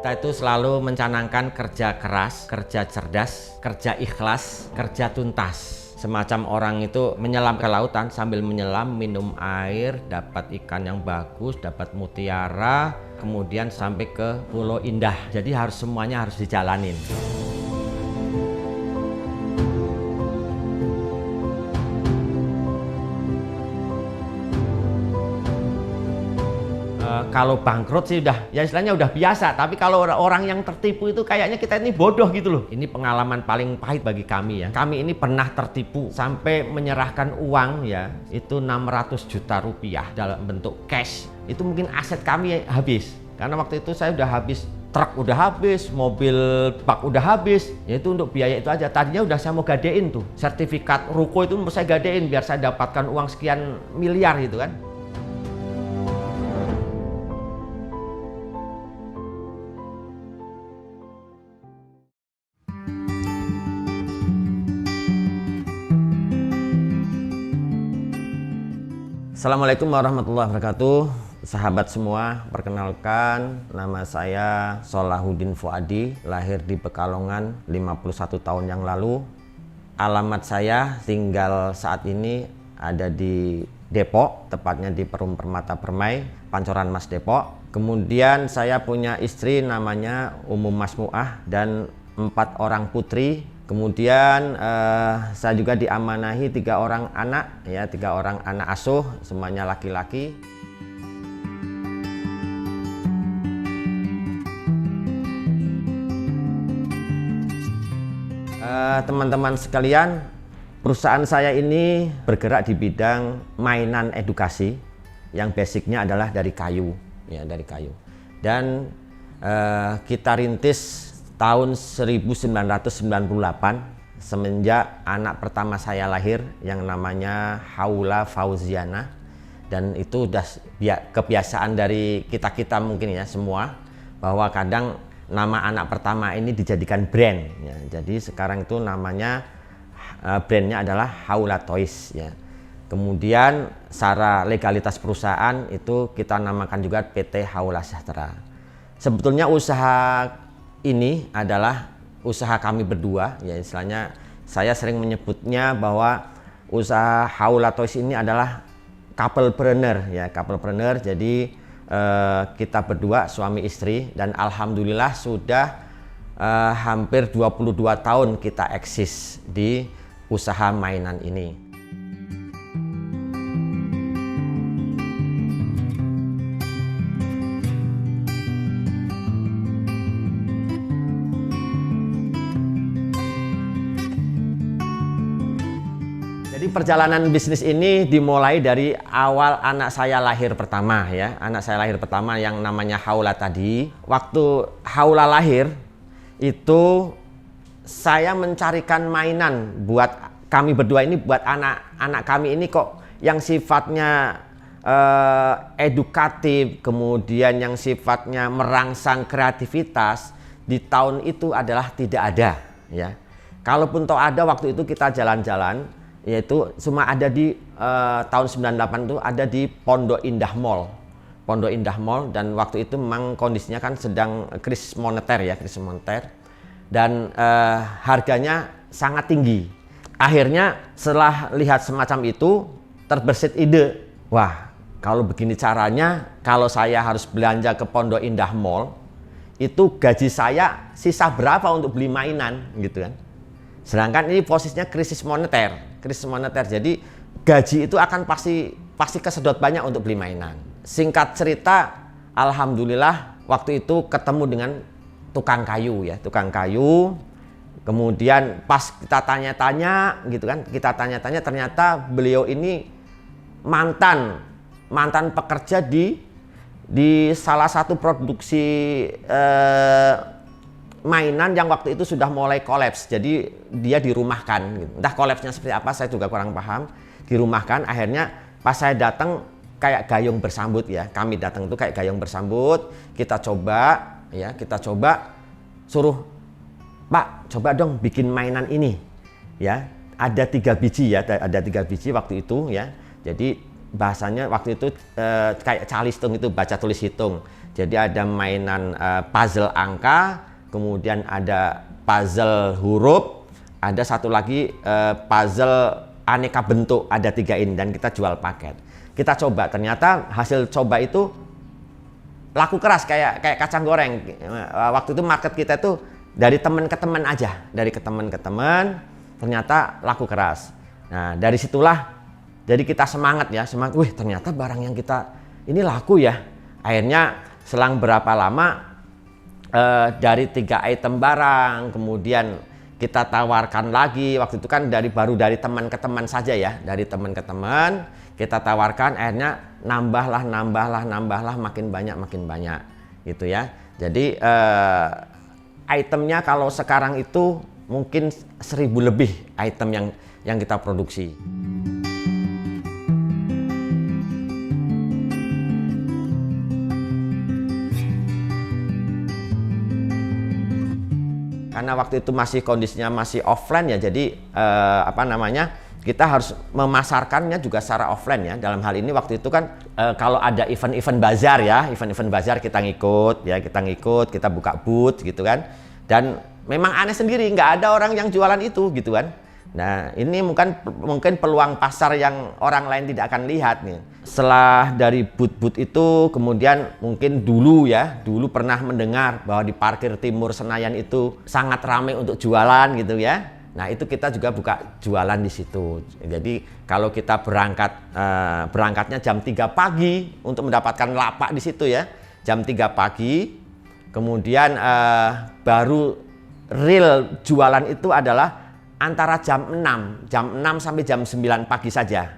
Kita itu selalu mencanangkan kerja keras, kerja cerdas, kerja ikhlas, kerja tuntas. Semacam orang itu menyelam ke lautan sambil menyelam, minum air, dapat ikan yang bagus, dapat mutiara, kemudian sampai ke Pulau Indah. Jadi semuanya harus dijalanin. Kalau bangkrut sih istilahnya udah biasa, tapi kalau orang yang tertipu itu kayaknya kita ini bodoh gitu loh. Ini pengalaman paling pahit bagi kami ya. Kami ini pernah tertipu sampai menyerahkan uang ya, itu 600 juta rupiah dalam bentuk cash. Itu mungkin aset kami habis. Karena waktu itu saya udah habis, truk udah habis, mobil bak udah habis. Ya itu untuk biaya itu aja. Tadinya udah saya mau gadein tuh. Sertifikat ruko itu mau saya gadein biar saya dapatkan uang sekian miliar gitu kan. Assalamualaikum warahmatullahi wabarakatuh. Sahabat semua, perkenalkan nama saya Solahuddin Fuadi, lahir di Pekalongan 51 tahun yang lalu. Alamat saya tinggal saat ini ada di Depok, tepatnya di Perum Permata Permai, Pancoran Mas Depok. Kemudian saya punya istri namanya Umum Masmuah dan 4 orang putri. Kemudian saya juga diamanahi 3 orang anak, ya 3 orang anak asuh, semuanya laki-laki. Teman-teman sekalian, perusahaan saya ini bergerak di bidang mainan edukasi yang basicnya adalah dari kayu, ya dari kayu. Dan kita rintis tahun 1998 semenjak anak pertama saya lahir yang namanya Haula Fauziana, dan itu udah kebiasaan dari kita mungkin ya semua, bahwa kadang nama anak pertama ini dijadikan brand ya. Jadi sekarang itu namanya brandnya adalah Haula Toys ya. Kemudian secara legalitas perusahaan itu kita namakan juga PT Haula Sejahtera. Sebetulnya usaha ini adalah usaha kami berdua ya, istilahnya saya sering menyebutnya bahwa usaha Haula Toys ini adalah couplepreneur ya, couplepreneur. Jadi kita berdua suami istri, dan alhamdulillah sudah hampir 22 tahun kita eksis di usaha mainan ini. Jadi perjalanan bisnis ini dimulai dari awal anak saya lahir pertama ya. Anak saya lahir pertama yang namanya Haula tadi. Waktu Haula lahir itu saya mencarikan mainan buat kami berdua ini, buat anak kami ini kok yang sifatnya edukatif, kemudian yang sifatnya merangsang kreativitas di tahun itu adalah tidak ada ya. Kalaupun toh ada, waktu itu kita jalan-jalan, yaitu cuma ada di tahun 98 itu ada di Pondok Indah Mall. Pondok Indah Mall, dan waktu itu memang kondisinya kan sedang krisis moneter ya, krisis moneter, dan harganya sangat tinggi. Akhirnya setelah lihat semacam itu terbersit ide, wah kalau begini caranya, kalau saya harus belanja ke Pondok Indah Mall, itu gaji saya sisa berapa untuk beli mainan gitu kan. Sedangkan ini posisinya krisis moneter, jadi gaji itu akan pasti kesedot banyak untuk beli mainan. Singkat cerita, alhamdulillah waktu itu ketemu dengan tukang kayu ya, tukang kayu. Kemudian pas kita tanya-tanya gitu kan, ternyata beliau ini mantan pekerja di salah satu produksi mainan yang waktu itu sudah mulai kolaps. Jadi dia dirumahkan gitu. Entah kolapsnya seperti apa, saya juga kurang paham. Dirumahkan, akhirnya pas saya datang kayak gayung bersambut ya. Kami datang itu kayak gayung bersambut. Kita coba suruh, Pak coba dong bikin mainan ini ya. Ada 3 biji ya, ada 3 biji waktu itu ya. Jadi bahasanya waktu itu kayak calistung itu, baca tulis hitung. Jadi ada mainan puzzle angka, kemudian ada puzzle huruf, ada satu lagi puzzle aneka bentuk, ada 3 ini, dan kita jual paket. Kita coba, ternyata hasil coba itu laku keras kayak kacang goreng. Waktu itu market kita itu dari teman ke teman aja, dari ke teman ke teman, ternyata laku keras. Nah, dari situlah jadi kita semangat ya, semangat, wih ternyata barang yang kita ini laku ya. Akhirnya selang berapa lama dari 3 item barang, kemudian kita tawarkan lagi. Waktu itu kan baru dari teman ke teman saja ya, dari teman ke teman kita tawarkan, akhirnya nambahlah, makin banyak gitu ya. Jadi itemnya kalau sekarang itu mungkin 1000 lebih item yang kita produksi. Karena waktu itu masih kondisinya masih offline ya, jadi kita harus memasarkannya juga secara offline ya. Dalam hal ini waktu itu kan kalau ada event-event bazar ya, event-event bazar kita ngikut, kita buka booth gitu kan. Dan memang aneh sendiri, nggak ada orang yang jualan itu gitu kan. Nah, ini mungkin peluang pasar yang orang lain tidak akan lihat nih. Setelah dari booth-booth itu, kemudian mungkin dulu pernah mendengar bahwa di parkir timur Senayan itu sangat ramai untuk jualan gitu ya. Nah, itu kita juga buka jualan di situ. Jadi kalau kita berangkatnya jam 3 pagi untuk mendapatkan lapak di situ ya, jam 3 pagi. Kemudian baru real jualan itu adalah antara jam 6 sampai jam 9 pagi saja.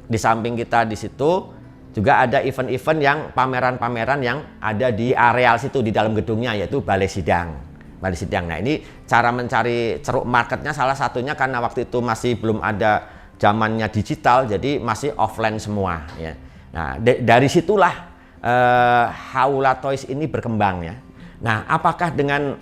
Di samping kita di situ juga ada event-event yang pameran-pameran yang ada di areal situ, di dalam gedungnya, yaitu Balai Sidang. Nah, ini cara mencari ceruk marketnya salah satunya karena waktu itu masih belum ada zamannya digital, jadi masih offline semua ya. Nah, dari situlah Haula Toys ini berkembang ya. Nah, apakah dengan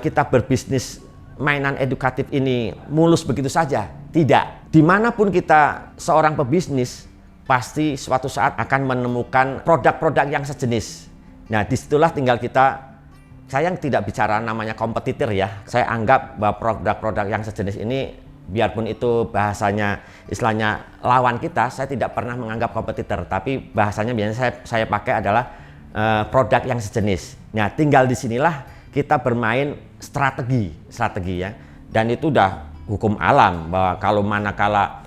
kita berbisnis mainan edukatif ini mulus begitu saja? Tidak. Dimanapun kita seorang pebisnis, pasti suatu saat akan menemukan produk-produk yang sejenis. Nah, disitulah tinggal saya yang tidak bicara namanya kompetitor ya. Saya anggap bahwa produk-produk yang sejenis ini, biarpun itu bahasanya istilahnya lawan kita, saya tidak pernah menganggap kompetitor. Tapi bahasanya biasanya saya pakai adalah produk yang sejenis. Nah, tinggal disinilah kita bermain strategi ya. Dan itu udah hukum alam, bahwa kalau manakala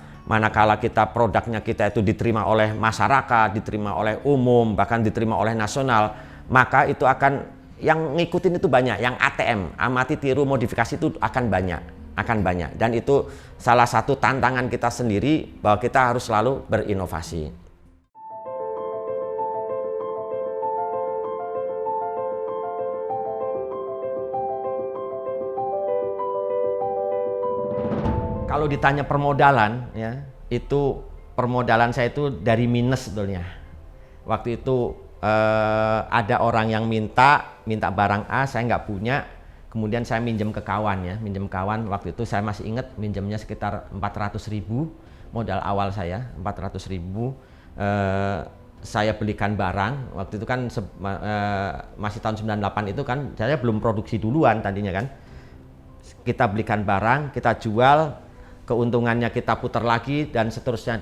produknya kita itu diterima oleh masyarakat, diterima oleh umum, bahkan diterima oleh nasional, maka itu akan yang ngikutin itu banyak, yang ATM, amati tiru modifikasi itu akan banyak. Dan itu salah satu tantangan kita sendiri, bahwa kita harus selalu berinovasi. Kalau ditanya permodalan ya, itu permodalan saya itu dari minus sebetulnya. Waktu itu ada orang yang minta barang A, saya nggak punya, kemudian saya minjem ke kawan ya, waktu itu saya masih ingat minjemnya sekitar 400.000 modal awal saya, 400.000. Saya belikan barang, waktu itu kan masih tahun 98 itu kan, saya belum produksi duluan tadinya kan. Kita belikan barang, kita jual, keuntungannya kita putar lagi, dan seterusnya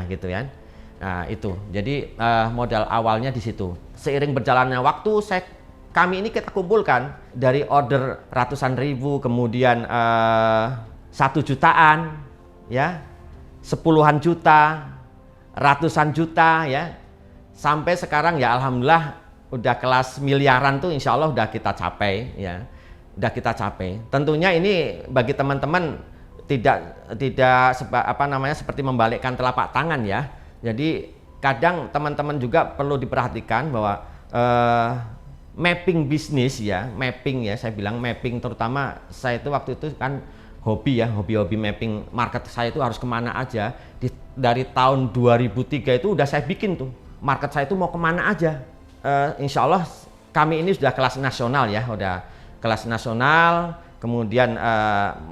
gitu kan. Nah, itu. Jadi modal awalnya di situ. Seiring berjalannya waktu, kami ini kita kumpulkan dari order ratusan ribu, kemudian 1 jutaan, ya, 10-an juta, ratusan juta, ya, sampai sekarang ya alhamdulillah udah kelas miliaran tuh insya Allah udah kita capai, ya, udah kita capai. Tentunya ini bagi teman-teman tidak seperti membalikkan telapak tangan ya. Jadi kadang teman-teman juga perlu diperhatikan bahwa mapping bisnis ya, saya bilang mapping, terutama saya itu waktu itu kan hobi mapping market saya itu harus kemana aja. Dari tahun 2003 itu udah saya bikin tuh market saya itu mau kemana aja. Insya Allah kami ini sudah kelas nasional ya, udah kelas nasional. kemudian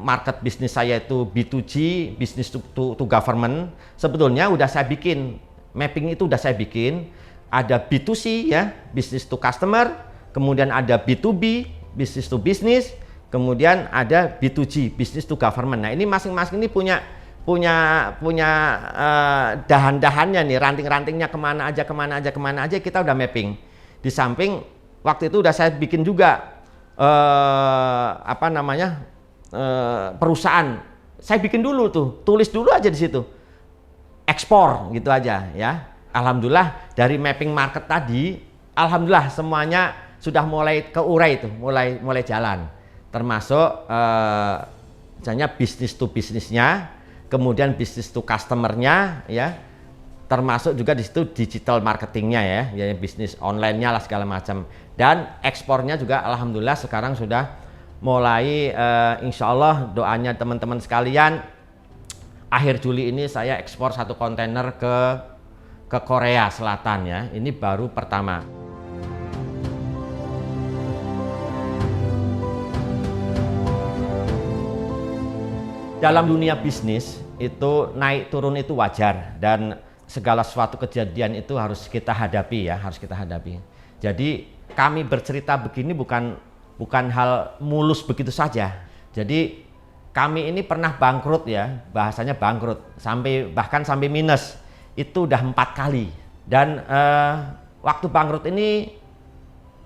market bisnis saya itu B2G, business to government. Sebetulnya udah saya bikin, mapping itu udah saya bikin. Ada B2C ya, business to customer, kemudian ada B2B, business to business, kemudian ada B2G, business to government. Nah, ini masing-masing ini punya dahan-dahannya nih, ranting-rantingnya kemana aja kita udah mapping. Di samping waktu itu udah saya bikin juga perusahaan. Saya bikin dulu tuh, tulis dulu aja di situ, ekspor gitu aja ya. Alhamdulillah dari mapping market tadi, alhamdulillah semuanya sudah mulai keurai itu, mulai jalan. Termasuk misalnya bisnis to bisnisnya, kemudian bisnis to customernya ya, termasuk juga di situ digital marketingnya ya bisnis online-nya lah segala macam. Dan ekspornya juga alhamdulillah sekarang sudah mulai insya Allah doanya teman-teman sekalian, akhir Juli ini saya ekspor 1 kontainer ke Korea Selatan ya. Ini baru pertama. Dalam dunia bisnis itu naik turun itu wajar, dan segala suatu kejadian itu harus kita hadapi ya, harus kita hadapi. Jadi kami bercerita begini bukan hal mulus begitu saja. Jadi kami ini pernah bangkrut ya, bahasanya bangkrut, bahkan sampai minus. Itu udah 4 kali. Dan waktu bangkrut ini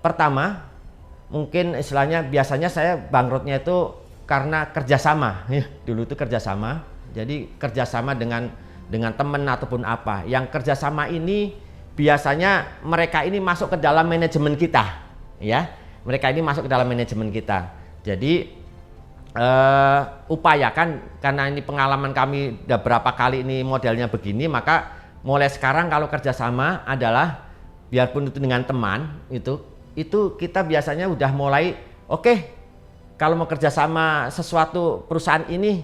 pertama, mungkin istilahnya biasanya saya bangkrutnya itu karena kerjasama ya, dulu itu kerjasama. Jadi kerjasama dengan teman ataupun apa. Yang kerjasama ini biasanya mereka ini masuk ke dalam manajemen kita, ya. Mereka ini masuk ke dalam manajemen kita. Jadi upayakan, karena ini pengalaman kami udah berapa kali ini modelnya begini, maka mulai sekarang kalau kerjasama adalah biarpun itu dengan teman itu kita biasanya udah mulai oke. Kalau mau kerjasama sesuatu perusahaan ini,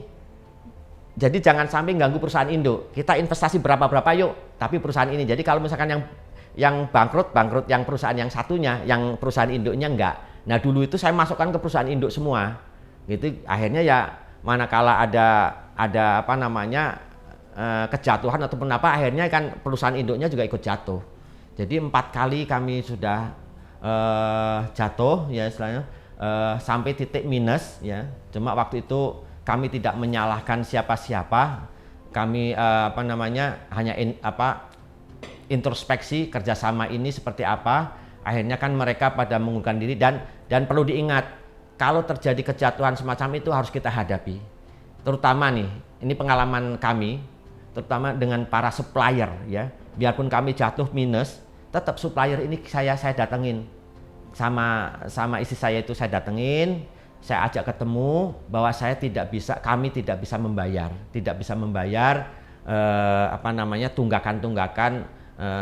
jadi jangan sampai ganggu perusahaan induk. Kita investasi berapa yuk, tapi perusahaan ini. Jadi kalau misalkan yang bangkrut yang perusahaan yang satunya, yang perusahaan induknya enggak. Nah dulu itu saya masukkan ke perusahaan induk semua. Gitu. Akhirnya ya manakala ada kejatuhan ataupun apa, akhirnya kan perusahaan induknya juga ikut jatuh. Jadi 4 kali kami sudah jatuh ya istilahnya. Sampai titik minus ya. Cuma waktu itu kami tidak menyalahkan siapa-siapa. Kami hanya introspeksi kerjasama ini seperti apa. Akhirnya kan mereka pada mengundurkan diri, dan perlu diingat kalau terjadi kejatuhan semacam itu harus kita hadapi. Terutama nih, ini pengalaman kami, terutama dengan para supplier ya. Biarpun kami jatuh minus, tetap supplier ini saya datengin. Sama istri saya itu saya datengin, saya ajak ketemu bahwa kami tidak bisa membayar tunggakan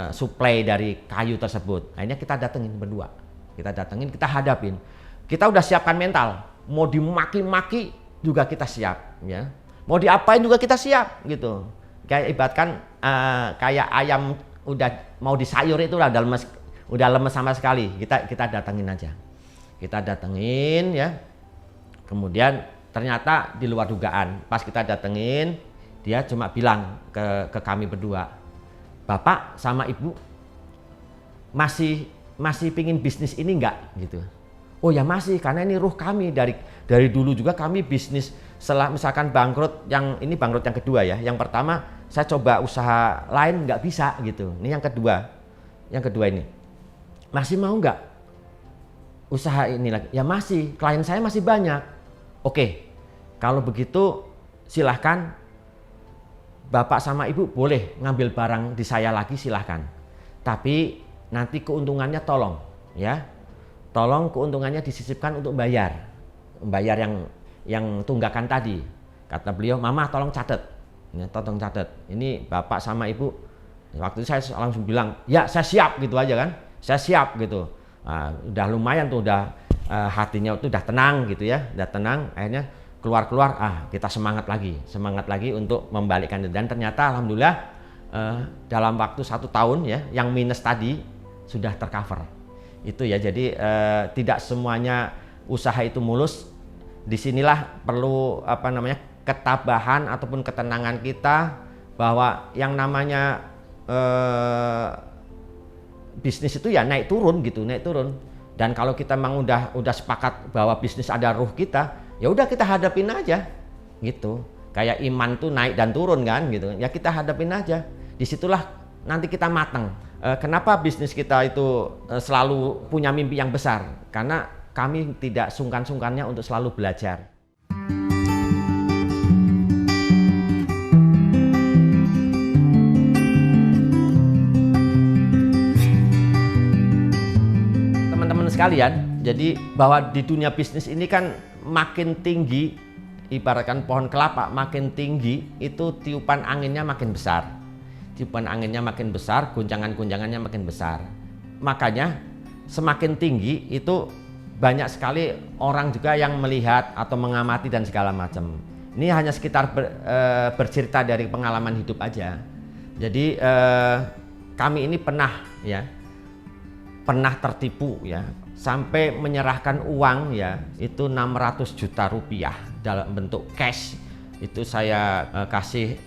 suplai dari kayu tersebut. Akhirnya kita datengin berdua, kita hadapin, kita udah siapkan mental, mau dimaki-maki juga kita siap ya, mau diapain juga kita siap gitu. Kayak ibaratkan kayak ayam udah mau disayur itu udah lemes sama sekali, kita datengin aja. Kita datengin ya. Kemudian ternyata di luar dugaan, pas kita datengin, dia cuma bilang ke kami berdua, "Bapak sama Ibu masih pingin bisnis ini enggak?" gitu. "Oh ya masih, karena ini ruh kami dari dulu juga kami bisnis. Setelah misalkan bangkrut, yang ini bangkrut yang kedua ya. Yang pertama saya coba usaha lain nggak bisa gitu. Ini yang kedua ini. Masih mau nggak usaha ini lagi?" "Ya masih, klien saya masih banyak." "Oke, kalau begitu silahkan Bapak sama Ibu boleh ngambil barang di saya lagi, silahkan. Tapi nanti keuntungannya tolong keuntungannya disisipkan untuk bayar yang tunggakan tadi." Kata beliau, "Mama tolong catat. Tolong catat. Ini Bapak sama Ibu." Waktu itu saya langsung bilang, "Ya saya siap," gitu aja kan. Saya siap gitu. Udah lumayan tuh, hatinya tuh udah tenang gitu ya, udah tenang. Akhirnya keluar kita semangat lagi untuk membalikkan. Dan ternyata alhamdulillah dalam waktu 1 tahun ya, yang minus tadi sudah tercover. Itu ya, jadi tidak semuanya usaha itu mulus. disinilah perlu ketabahan ataupun ketenangan kita, bahwa yang namanya bisnis itu ya naik turun gitu, naik turun. Dan kalau kita memang udah sepakat bahwa bisnis ada ruh kita, ya udah kita hadapin aja gitu. Kayak iman tuh naik dan turun kan gitu. Ya kita hadapin aja. Disitulah nanti kita matang. Kenapa bisnis kita itu selalu punya mimpi yang besar? Karena kami tidak sungkan-sungkannya untuk selalu belajar. Teman-teman sekalian, jadi bahwa di dunia bisnis ini kan makin tinggi, ibaratkan pohon kelapa makin tinggi, itu tiupan anginnya makin besar. Tiupan anginnya makin besar, guncangan-guncangannya makin besar. Makanya semakin tinggi itu banyak sekali orang juga yang melihat atau mengamati dan segala macam. Ini hanya sekitar bercerita dari pengalaman hidup aja. Jadi kami ini pernah tertipu ya, sampai menyerahkan uang ya itu 600 juta rupiah dalam bentuk cash. Itu saya kasih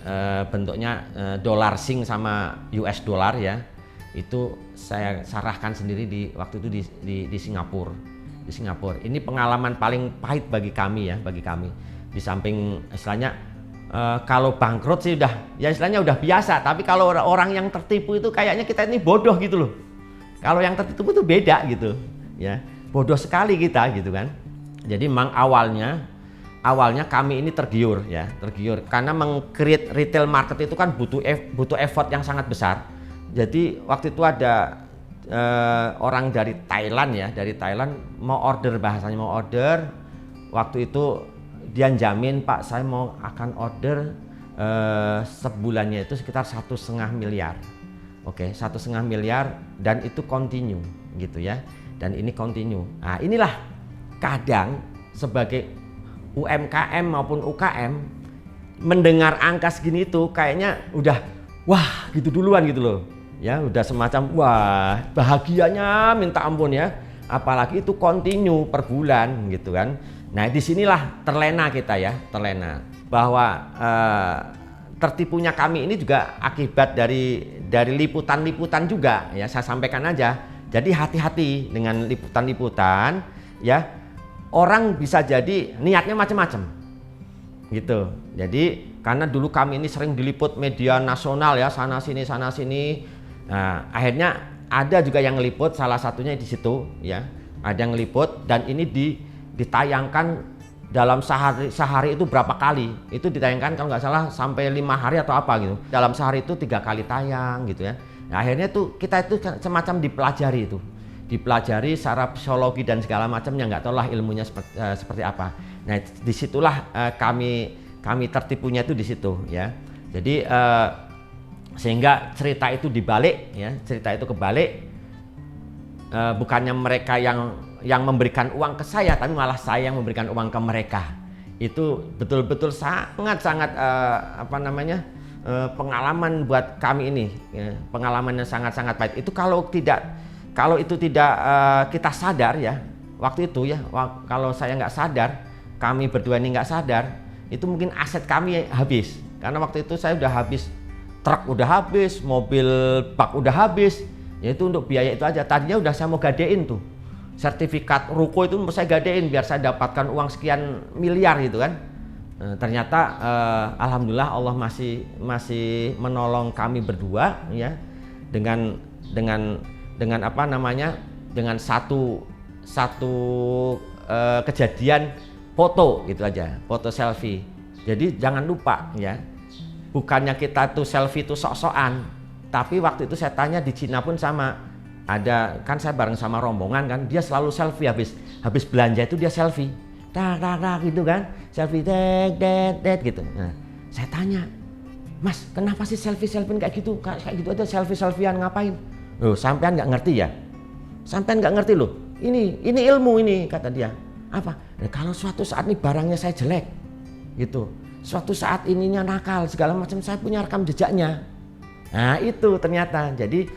bentuknya dolar Sing sama US dollar ya. Itu saya sarahkan sendiri waktu itu di Singapura. Di Singapura. Ini pengalaman paling pahit bagi kami ya, bagi kami. Di samping istilahnya kalau bangkrut sih istilahnya udah biasa, tapi kalau orang yang tertipu itu kayaknya kita ini bodoh gitu loh. Kalau yang tertipu itu beda gitu ya. Bodoh sekali kita gitu kan. Jadi memang awalnya kami ini tergiur karena meng-create retail market itu kan butuh effort yang sangat besar. Jadi waktu itu ada orang dari Thailand mau order, bahasanya mau order. Waktu itu dia jamin, Pak, saya akan order sebulannya itu sekitar 1,5 miliar. Oke, 1,5 miliar dan itu continue gitu ya. Dan ini continue. Nah, inilah kadang sebagai UMKM maupun UKM mendengar angka segini itu kayaknya udah wah gitu duluan gitu loh. Ya udah semacam wah bahagianya minta ampun ya, apalagi itu continue per bulan gitu kan. Nah disinilah terlena kita ya, terlena bahwa tertipunya kami ini juga akibat dari liputan-liputan juga ya, saya sampaikan aja. Jadi hati-hati dengan liputan-liputan ya, orang bisa jadi niatnya macam-macam gitu. Jadi karena dulu kami ini sering diliput media nasional ya, sana sini. Nah, akhirnya ada juga yang ngeliput, salah satunya di situ ya. Ada yang ngeliput dan ini ditayangkan dalam sehari itu berapa kali? Itu ditayangkan kalau nggak salah sampai 5 hari atau apa gitu. Dalam sehari itu 3 kali tayang gitu ya. Nah, akhirnya tuh kita itu semacam dipelajari secara psikologi dan segala macamnya, nggak tahu lah ilmunya seperti apa. Nah, disitulah kami tertipunya itu di situ ya. Jadi sehingga cerita itu dibalik ya, cerita itu kebalik, bukannya mereka yang memberikan uang ke saya, tapi malah saya yang memberikan uang ke mereka. Itu betul-betul sangat-sangat pengalaman buat kami ini ya, pengalaman yang sangat-sangat pahit. Itu kalau itu tidak kita sadar ya, waktu itu ya, kalau saya nggak sadar, kami berdua ini nggak sadar, itu mungkin aset kami habis. Karena waktu itu saya udah habis, truk udah habis, mobil bak udah habis, yaitu untuk biaya itu aja. Tadinya udah saya mau gadein tuh sertifikat ruko, itu mau saya gadein biar saya dapatkan uang sekian miliar gitu kan. Ternyata alhamdulillah Allah masih menolong kami berdua ya, dengan dengan satu kejadian foto gitu aja, foto selfie. Jadi jangan lupa ya, bukannya kita tuh selfie tuh sok-sokan, tapi waktu itu saya tanya di Cina pun sama, ada kan saya bareng sama rombongan kan, dia selalu selfie habis belanja itu dia selfie, gitu kan, selfie det gitu. Nah, saya tanya, Mas, kenapa sih selfie-selfie kayak gitu aja, selfie-selfiean ngapain? Loh, sampean nggak ngerti ya? Sampean nggak ngerti loh. Ini ilmu ini, kata dia. Apa? Nah, kalau suatu saat nih barangnya saya jelek, gitu. Suatu saat ininya nakal segala macam, saya punya rekam jejaknya. Nah itu ternyata. Jadi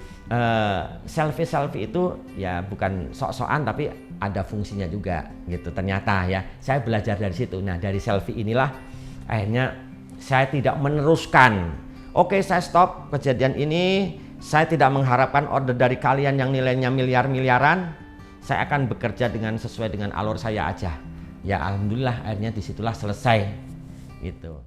selfie itu ya bukan sok-sokan, tapi ada fungsinya juga gitu. Ternyata ya, saya belajar dari situ. Nah, dari selfie inilah akhirnya saya tidak meneruskan. Oke, saya stop kejadian ini. Saya tidak mengharapkan order dari kalian yang nilainya miliar-miliaran. Saya akan bekerja dengan sesuai dengan alur saya aja. Ya alhamdulillah akhirnya disitulah selesai gitu.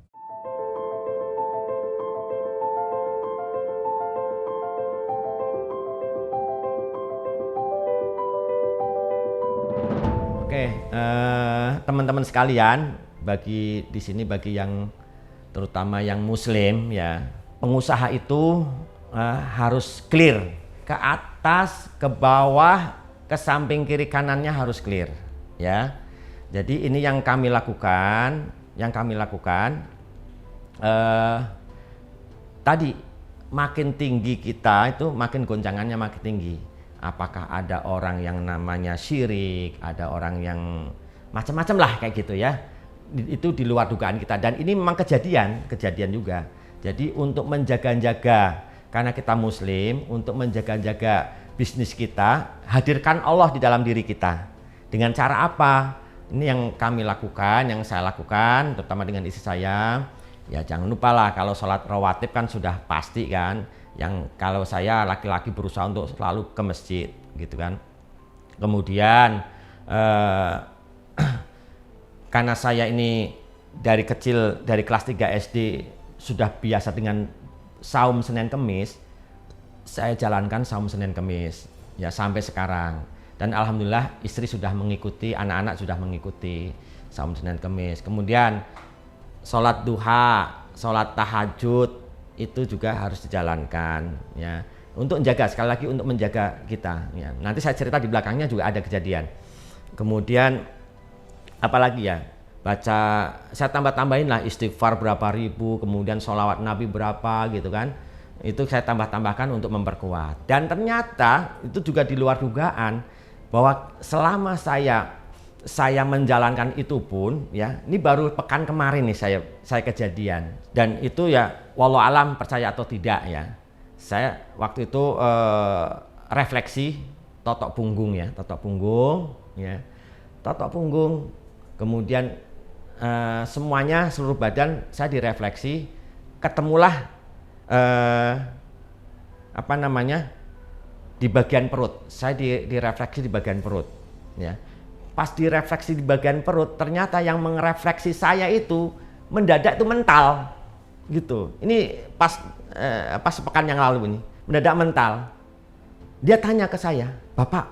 Oke, teman-teman sekalian, bagi di sini bagi yang terutama yang muslim ya, pengusaha itu harus clear ke atas, ke bawah, ke samping kiri kanannya harus clear ya. Jadi ini yang kami lakukan, tadi makin tinggi kita itu makin goncangannya makin tinggi. Apakah ada orang yang namanya syirik, ada orang yang macam-macam lah kayak gitu ya. Itu di luar dugaan kita dan ini memang kejadian juga. Jadi untuk menjaga-jaga, karena kita muslim, untuk menjaga-jaga bisnis kita, hadirkan Allah di dalam diri kita. Dengan cara apa? Ini yang kami lakukan, yang saya lakukan, terutama dengan istri saya. Ya jangan lupa lah kalau sholat rawatib kan sudah pasti kan. Yang kalau saya laki-laki berusaha untuk selalu ke masjid gitu kan. Kemudian karena saya ini dari kecil, dari kelas 3 SD sudah biasa dengan saum Senin Kemis, saya jalankan saum Senin Kemis ya sampai sekarang. Dan alhamdulillah istri sudah mengikuti, anak-anak sudah mengikuti saum Senin Kemis. Kemudian sholat duha, sholat tahajud itu juga harus dijalankan ya. Untuk menjaga, sekali lagi untuk menjaga kita ya. Nanti saya cerita di belakangnya juga ada kejadian. Kemudian apalagi ya, baca, saya tambah-tambahin lah istighfar berapa ribu, kemudian sholawat Nabi berapa gitu kan. Itu saya tambah-tambahkan untuk memperkuat. Dan ternyata itu juga di luar dugaan bahwa selama saya menjalankan itu pun ya, ini baru pekan kemarin nih saya kejadian. Dan itu ya wallahu alam percaya atau tidak ya. Saya waktu itu refleksi totok punggung ya, totok punggung. Kemudian semuanya seluruh badan saya direfleksi, ketemulah di bagian perut. Saya direfleksi di bagian perut ya. Pas direfleksi di bagian perut, ternyata yang mengrefleksi saya itu mendadak itu mental gitu. Ini pas sepekan yang lalu ini mendadak mental. Dia tanya ke saya, "Bapak,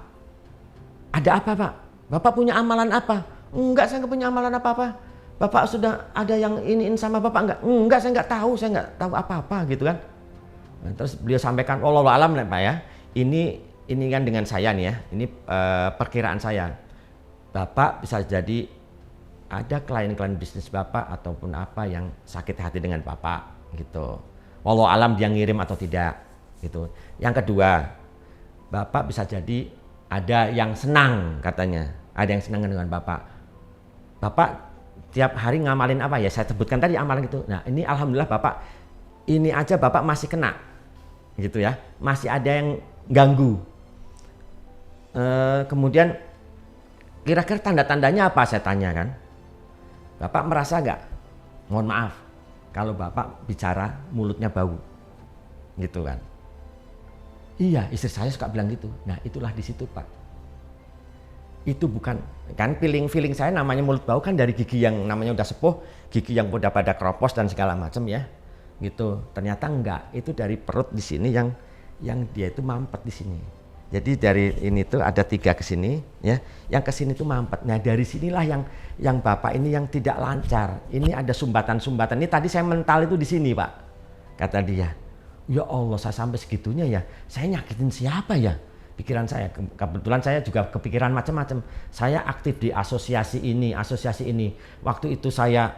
ada apa Pak? Bapak punya amalan apa?" "Enggak, saya nggak punya amalan apa-apa." "Bapak sudah ada yang iniin sama Bapak?" "Enggak." "Enggak, saya nggak tahu apa-apa," gitu kan. Nah, terus beliau sampaikan, wallahu alam Pak ya. Ini kan dengan saya nih ya. Ini perkiraan saya. Bapak bisa jadi ada klien-klien bisnis Bapak ataupun apa yang sakit hati dengan Bapak gitu. Wallahu alam dia ngirim atau tidak gitu. Yang kedua, Bapak bisa jadi ada yang senang katanya. Ada yang senang dengan Bapak. Bapak tiap hari ngamalin apa ya? Saya sebutkan tadi amalan itu. Nah, ini alhamdulillah Bapak ini aja Bapak masih kena gitu ya. Masih ada yang ganggu. Kemudian kira-kira tanda-tandanya apa saya tanya kan? Bapak merasa nggak? Mohon maaf, kalau Bapak bicara mulutnya bau, gitu kan? Iya, istri saya suka bilang gitu. Nah itulah di situ Pak. Itu bukan kan feeling saya namanya mulut bau kan dari gigi yang namanya udah sepuh, gigi yang udah pada keropos dan segala macam ya, gitu. Ternyata enggak, itu dari perut di sini yang dia itu mampet di sini. Jadi dari ini tuh ada 3 ke sini ya, yang ke sini tuh mampet. Nah dari sinilah yang Bapak ini yang tidak lancar. Ini ada sumbatan-sumbatan. Ini tadi saya mental itu di sini Pak, kata dia. Ya Allah, saya sampai segitunya ya. Saya nyakitin siapa ya? Pikiran saya. Kebetulan saya juga kepikiran macam-macam. Saya aktif di asosiasi ini. Waktu itu saya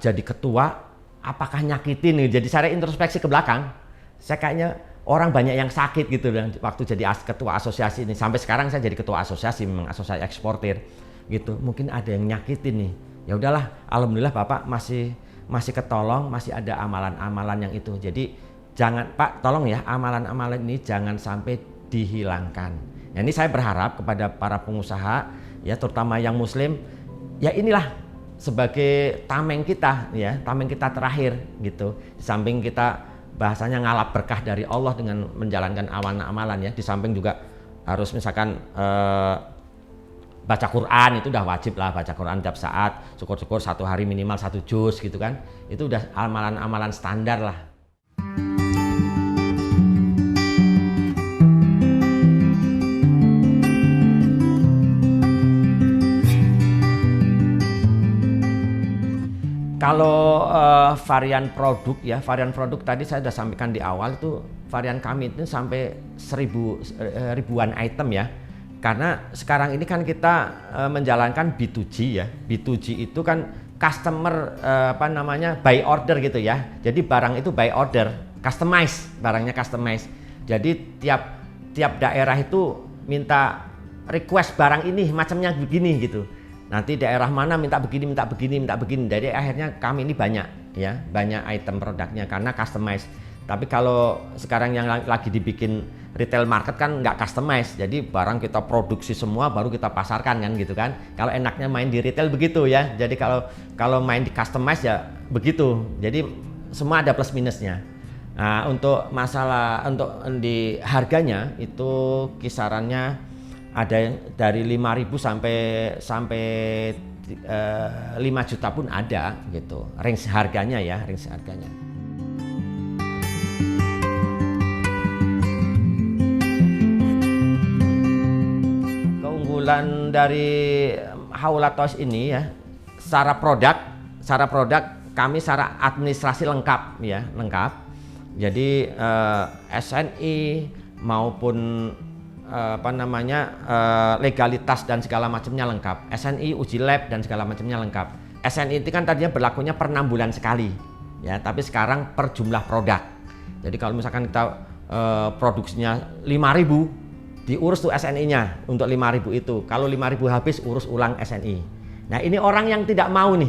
jadi ketua. Apakah nyakitin nih? Jadi saya introspeksi ke belakang. Saya kayaknya orang banyak yang sakit gitu waktu jadi ketua asosiasi ini. Sampai sekarang saya jadi ketua asosiasi, memang asosiasi eksportir gitu. Mungkin ada yang nyakitin nih. Ya udahlah, alhamdulillah Bapak masih ketolong, masih ada amalan-amalan yang itu. Jadi jangan Pak, tolong ya amalan-amalan ini jangan sampai dihilangkan. Nah, ini saya berharap kepada para pengusaha, ya terutama yang Muslim, ya inilah sebagai tameng kita, ya tameng kita terakhir gitu. Di samping kita bahasanya ngalap berkah dari Allah dengan menjalankan amalan-amalan, ya. Di samping juga harus misalkan baca Quran, itu udah wajib lah baca Quran tiap saat. Syukur-syukur 1 hari minimal 1 juz gitu kan. Itu udah amalan-amalan standar lah. Kalau varian produk, ya varian produk tadi saya sudah sampaikan di awal, itu varian kami itu sampai ribuan item, ya. Karena sekarang ini kan kita menjalankan B2G, ya. B2G itu kan customer by order gitu, ya. Jadi barang itu by order, customize, barangnya customize. Jadi tiap daerah itu minta request barang ini macamnya begini gitu. Nanti daerah mana minta begini, minta begini, minta begini. Jadi akhirnya kami ini banyak, ya, banyak item produknya karena customize. Tapi kalau sekarang yang lagi dibikin retail market kan nggak customize. Jadi barang kita produksi semua baru kita pasarkan kan gitu kan. Kalau enaknya main di retail begitu, ya. Jadi kalau main di customize ya begitu. Jadi semua ada plus minusnya. Nah, untuk masalah di harganya itu kisarannya ada yang dari 5.000 sampai 5 juta pun ada gitu. Range harganya, ya, range harganya. Keunggulan dari Haula Toys ini, ya, secara produk kami secara administrasi lengkap, ya, lengkap. Jadi SNI maupun legalitas dan segala macamnya lengkap. SNI, uji lab dan segala macamnya lengkap. SNI itu kan tadinya berlakunya per 6 bulan sekali, ya, tapi sekarang per jumlah produk. Jadi kalau misalkan kita produksinya 5.000, diurus tuh SNI-nya untuk 5.000 itu. Kalau 5.000 habis, urus ulang SNI. Nah, ini orang yang tidak mau nih,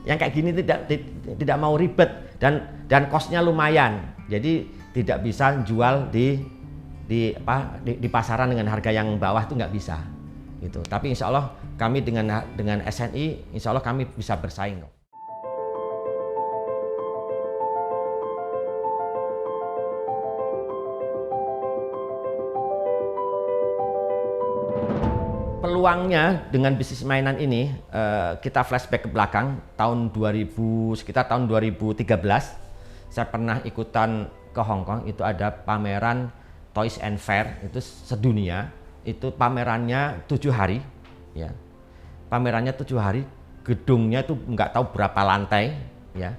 yang kayak gini tidak mau ribet dan cost-nya lumayan. Jadi tidak bisa jual di pasaran dengan harga yang bawah, itu nggak bisa gitu. Tapi insya Allah kami dengan SNI, insya Allah kami bisa bersaing. Peluangnya dengan bisnis mainan ini, kita flashback ke belakang sekitar tahun 2013, saya pernah ikutan ke Hong Kong. Itu ada pameran Toys and Fair, itu sedunia. Itu pamerannya 7 hari, ya. Pamerannya 7 hari, gedungnya itu nggak tahu berapa lantai, ya.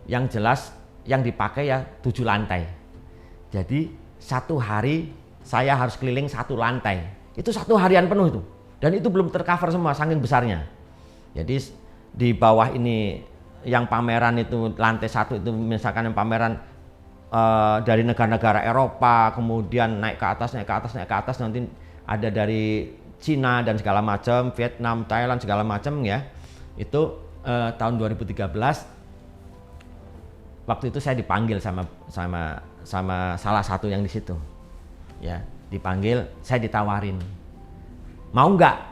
Yang jelas yang dipakai ya 7 lantai. Jadi 1 hari saya harus keliling 1 lantai. Itu 1 harian penuh itu. Dan itu belum tercover semua, saking besarnya. Jadi di bawah ini yang pameran itu lantai 1 itu misalkan yang pameran dari negara-negara Eropa, kemudian naik ke atas, nanti ada dari Cina dan segala macam, Vietnam, Thailand segala macam, ya. Itu tahun 2013. Waktu itu saya dipanggil sama salah satu yang di situ, ya, dipanggil, saya ditawarin, mau nggak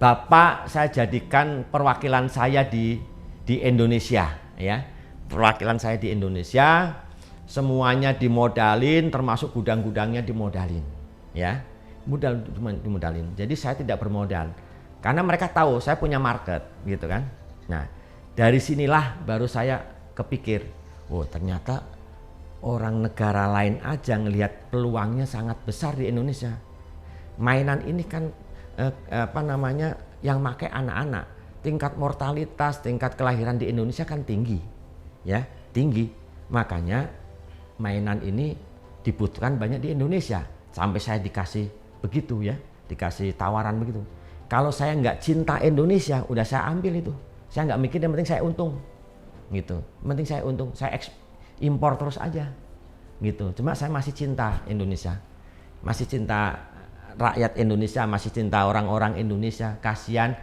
Bapak saya jadikan perwakilan saya di Indonesia, ya. Perwakilan saya di Indonesia, semuanya dimodalin, termasuk gudang-gudangnya dimodalin, ya, dimodalin. Jadi saya tidak bermodal, karena mereka tahu saya punya market, gitu kan. Nah, dari sinilah baru saya kepikir, oh ternyata orang negara lain aja ngelihat peluangnya sangat besar di Indonesia. Mainan ini kan yang pakai anak-anak, tingkat mortalitas, tingkat kelahiran di Indonesia kan tinggi. Ya, tinggi. Makanya mainan ini dibutuhkan banyak di Indonesia. Sampai saya dikasih begitu, ya, dikasih tawaran begitu. Kalau saya nggak cinta Indonesia, udah saya ambil itu. Saya nggak mikir, yang penting saya untung, gitu. Yang penting saya untung, saya impor terus aja, gitu. Cuma saya masih cinta Indonesia, masih cinta rakyat Indonesia, masih cinta orang-orang Indonesia. Kasihan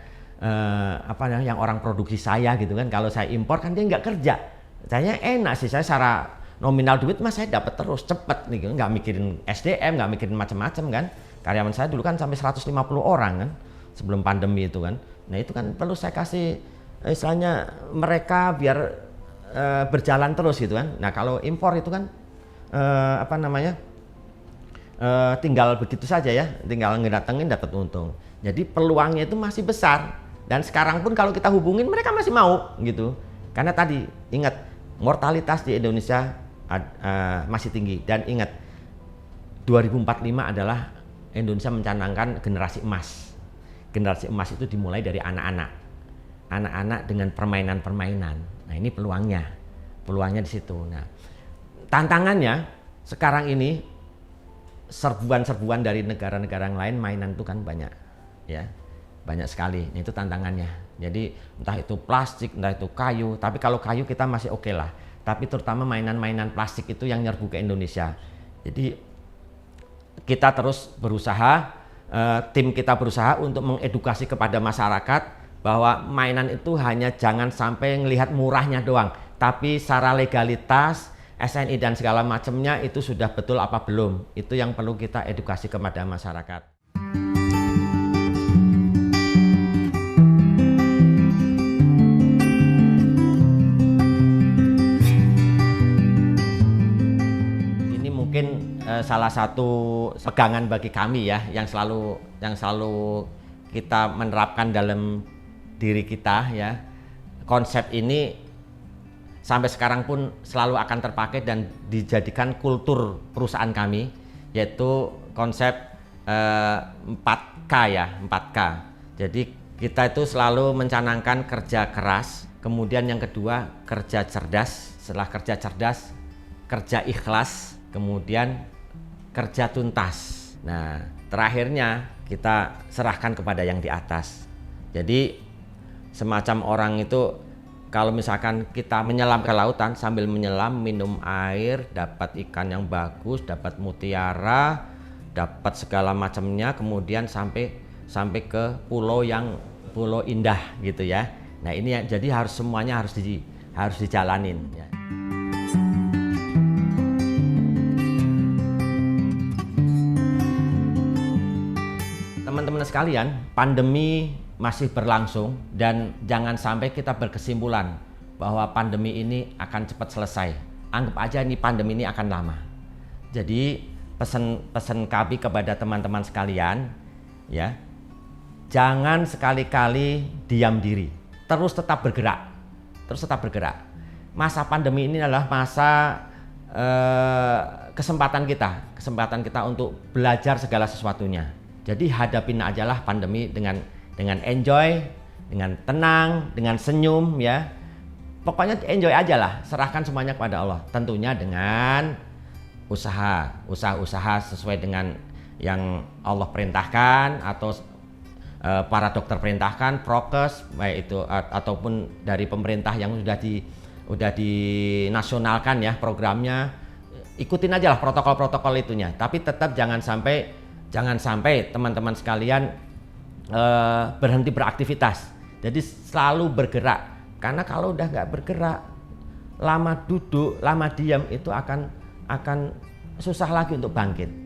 yang orang produksi saya, gitu kan. Kalau saya impor kan dia nggak kerja. Saya enak sih, saya secara nominal duit mas saya dapat terus cepet nih, nggak mikirin SDM, nggak mikirin macam-macam kan. Karyawan saya dulu kan sampai 150 orang kan sebelum pandemi itu kan. Nah itu kan perlu saya kasih istilahnya mereka biar berjalan terus gitu kan. Nah kalau impor itu kan tinggal begitu saja ya, tinggal ngedatengin dapat untung. Jadi peluangnya itu masih besar. Dan sekarang pun kalau kita hubungin mereka masih mau gitu. Karena tadi ingat mortalitas di Indonesia masih tinggi, dan ingat 2045 adalah Indonesia mencanangkan generasi emas. Generasi emas itu dimulai dari anak-anak. Anak-anak dengan permainan-permainan. Nah, ini peluangnya. Peluangnya di situ. Nah, tantangannya sekarang ini serbuan-serbuan dari negara-negara yang lain mainan itu kan banyak. Ya. Banyak sekali. Nah, itu tantangannya. Jadi entah itu plastik, entah itu kayu, tapi kalau kayu kita masih oke lah. Tapi terutama mainan-mainan plastik itu yang nyerbu ke Indonesia. Jadi kita terus berusaha, tim kita berusaha untuk mengedukasi kepada masyarakat bahwa mainan itu hanya jangan sampai ngelihat murahnya doang, tapi secara legalitas, SNI dan segala macamnya itu sudah betul apa belum. Itu yang perlu kita edukasi kepada masyarakat. Salah satu pegangan bagi kami ya, yang selalu kita menerapkan dalam diri kita ya. Konsep ini sampai sekarang pun selalu akan terpakai dan dijadikan kultur perusahaan kami, yaitu konsep 4K ya, 4K. Jadi kita itu selalu mencanangkan kerja keras, kemudian yang kedua kerja cerdas, setelah kerja cerdas kerja ikhlas, kemudian kerja tuntas. Nah, terakhirnya kita serahkan kepada yang di atas. Jadi semacam orang itu kalau misalkan kita menyelam ke lautan, sambil menyelam minum air, dapat ikan yang bagus, dapat mutiara, dapat segala macamnya, kemudian sampai ke pulau indah gitu ya. Nah, ini jadi semuanya harus dijalanin ya. Teman-teman sekalian, pandemi masih berlangsung dan jangan sampai kita berkesimpulan bahwa pandemi ini akan cepat selesai. Anggap aja ini pandemi ini akan lama. Jadi pesan kami kepada teman-teman sekalian ya, jangan sekali-kali diam diri. Terus tetap bergerak. Masa pandemi ini adalah masa kesempatan kita untuk belajar segala sesuatunya. Jadi hadapin aja lah pandemi dengan enjoy, dengan tenang, dengan senyum ya. Pokoknya enjoy aja lah, serahkan semuanya kepada Allah. Tentunya dengan usaha sesuai dengan yang Allah perintahkan atau para dokter perintahkan, prokes baik itu ataupun dari pemerintah yang sudah dinasionalkan ya programnya. Ikutin aja lah protokol-protokol itunya. Tapi tetap jangan sampai teman-teman sekalian berhenti beraktivitas. Jadi selalu bergerak. Karena kalau udah nggak bergerak, lama duduk, lama diam itu akan susah lagi untuk bangkit.